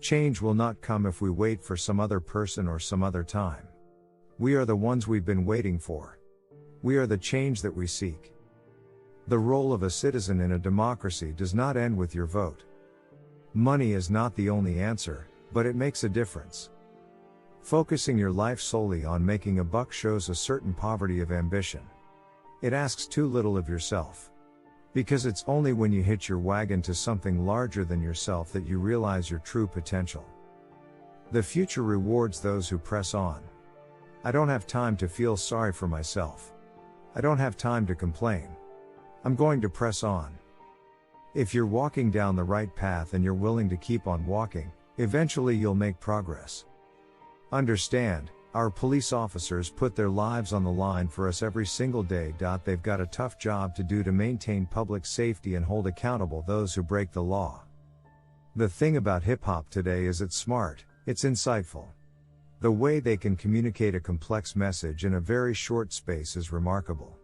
Change will not come if we wait for some other person or some other time. We are the ones we've been waiting for. We are the change that we seek. The role of a citizen in a democracy does not end with your vote. Money is not the only answer, but it makes a difference. Focusing your life solely on making a buck shows a certain poverty of ambition. It asks too little of yourself. Because it's only when you hitch your wagon to something larger than yourself that you realize your true potential. The future rewards those who press on. I don't have time to feel sorry for myself. I don't have time to complain. I'm going to press on. If you're walking down the right path and you're willing to keep on walking, eventually you'll make progress. Understand, our police officers put their lives on the line for us every single day. They've got a tough job to do to maintain public safety and hold accountable those who break the law. The thing about hip-hop today is it's smart, it's insightful. The way they can communicate a complex message in a very short space is remarkable.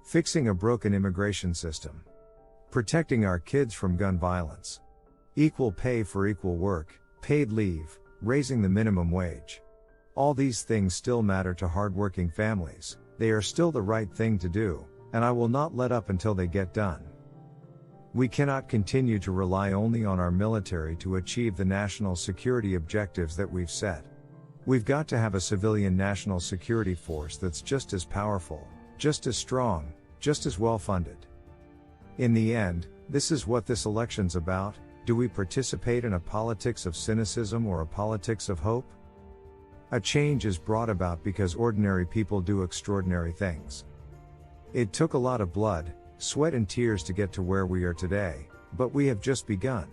Fixing a broken immigration system. Protecting our kids from gun violence. Equal pay for equal work, paid leave, raising the minimum wage. All these things still matter to hardworking families. They are still the right thing to do, and I will not let up until they get done. We cannot continue to rely only on our military to achieve the national security objectives that we've set. We've got to have a civilian national security force that's just as powerful, just as strong, just as well funded. In the end, this is what this election's about. Do we participate in a politics of cynicism or a politics of hope? A change is brought about because ordinary people do extraordinary things. It took a lot of blood, sweat and tears to get to where we are today, but we have just begun.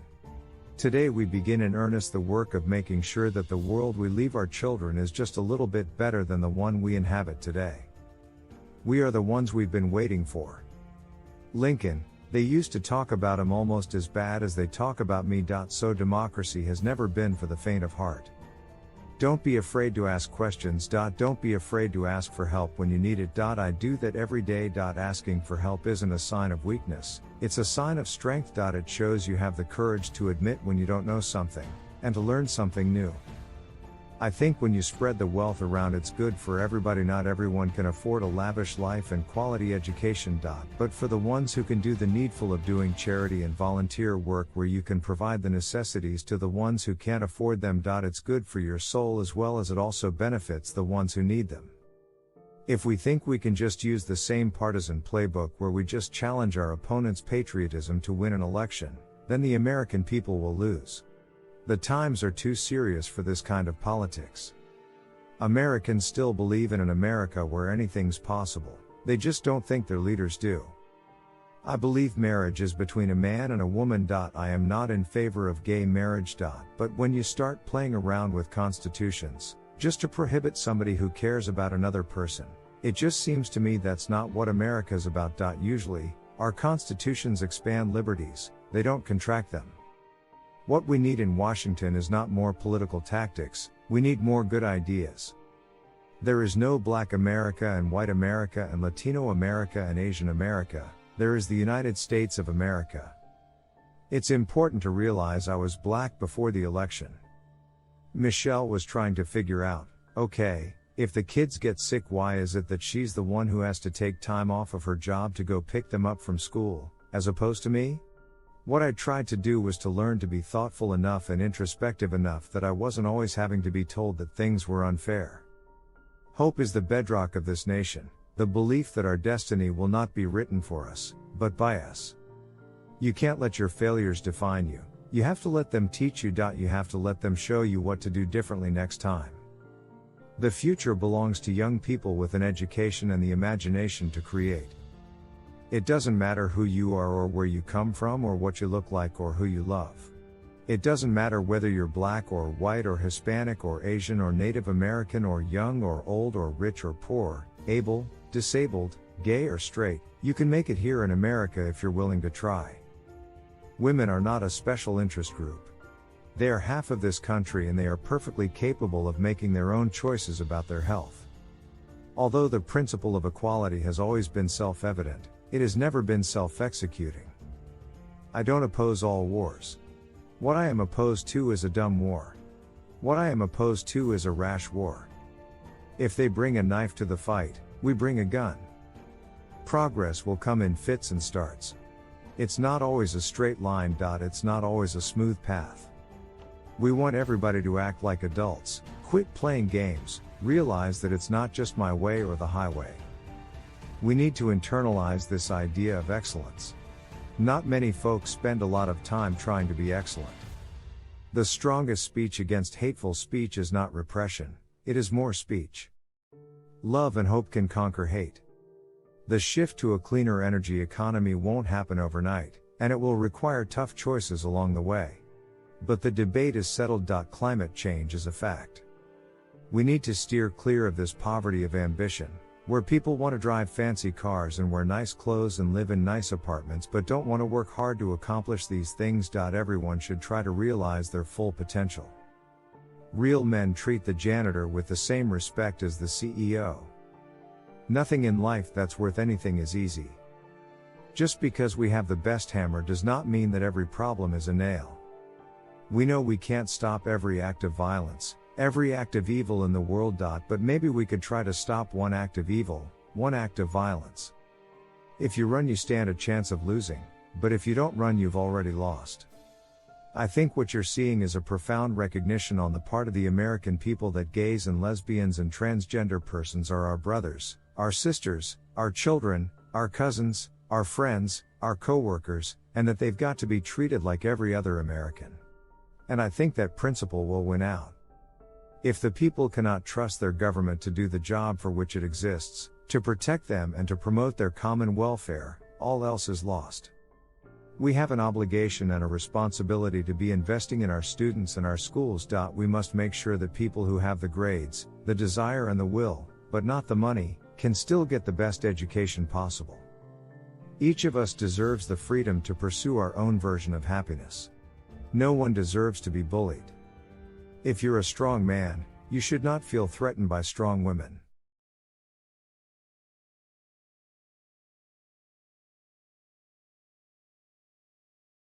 Today we begin in earnest the work of making sure that the world we leave our children is just a little bit better than the one we inhabit today. We are the ones we've been waiting for. Lincoln, they used to talk about him almost as bad as they talk about me. So democracy has never been for the faint of heart. Don't be afraid to ask questions. Don't be afraid to ask for help when you need it. I do that every day. Asking for help isn't a sign of weakness, it's a sign of strength. It shows you have the courage to admit when you don't know something, and to learn something new. I think when you spread the wealth around, it's good for everybody. Not everyone can afford a lavish life and quality education. But for the ones who can do the needful of doing charity and volunteer work where you can provide the necessities to the ones who can't afford them. It's good for your soul as well as it also benefits the ones who need them. If we think we can just use the same partisan playbook where we just challenge our opponent's patriotism to win an election, then the American people will lose. The times are too serious for this kind of politics. Americans still believe in an America where anything's possible, they just don't think their leaders do. I believe marriage is between a man and a woman. I am not in favor of gay marriage. But when you start playing around with constitutions, just to prohibit somebody who cares about another person, it just seems to me that's not what America's about. Usually, our constitutions expand liberties, they don't contract them. What we need in Washington is not more political tactics, we need more good ideas. There is no Black America and White America and Latino America and Asian America, there is the United States of America. It's important to realize I was Black before the election. Michelle was trying to figure out, okay, if the kids get sick, why is it that she's the one who has to take time off of her job to go pick them up from school, as opposed to me? What I tried to do was to learn to be thoughtful enough and introspective enough that I wasn't always having to be told that things were unfair. Hope is the bedrock of this nation, the belief that our destiny will not be written for us, but by us. You can't let your failures define you, you have to let them teach you. You have to let them show you what to do differently next time. The future belongs to young people with an education and the imagination to create. It doesn't matter who you are or where you come from or what you look like or who you love. It doesn't matter whether you're Black or white or Hispanic or Asian or Native American or young or old or rich or poor, able, disabled, gay or straight, you can make it here in America if you're willing to try. Women are not a special interest group. They are half of this country and they are perfectly capable of making their own choices about their health. Although the principle of equality has always been self-evident, it has never been self-executing. I don't oppose all wars. What I am opposed to is a dumb war. What I am opposed to is a rash war. If they bring a knife to the fight, we bring a gun. Progress will come in fits and starts. It's not always a straight line. It's not always a smooth path. We want everybody to act like adults, quit playing games, realize that it's not just my way or the highway. We need to internalize this idea of excellence. Not many folks spend a lot of time trying to be excellent. The strongest speech against hateful speech is not repression, it is more speech. Love and hope can conquer hate. The shift to a cleaner energy economy won't happen overnight, and it will require tough choices along the way. But the debate is settled. Climate change is a fact. We need to steer clear of this poverty of ambition, where people want to drive fancy cars and wear nice clothes and live in nice apartments but don't want to work hard to accomplish these things. Everyone should try to realize their full potential. Real men treat the janitor with the same respect as the CEO. Nothing in life that's worth anything is easy. Just because we have the best hammer does not mean that every problem is a nail. We know we can't stop every act of violence, every act of evil in the world. But maybe we could try to stop one act of evil, one act of violence. If you run, you stand a chance of losing, but if you don't run, you've already lost. I think what you're seeing is a profound recognition on the part of the American people that gays and lesbians and transgender persons are our brothers, our sisters, our children, our cousins, our friends, our co-workers, and that they've got to be treated like every other American. And I think that principle will win out. If the people cannot trust their government to do the job for which it exists, to protect them and to promote their common welfare, all else is lost. We have an obligation and a responsibility to be investing in our students and our schools. We must make sure that people who have the grades, the desire and the will, but not the money, can still get the best education possible. Each of us deserves the freedom to pursue our own version of happiness. No one deserves to be bullied. If you're a strong man, you should not feel threatened by strong women.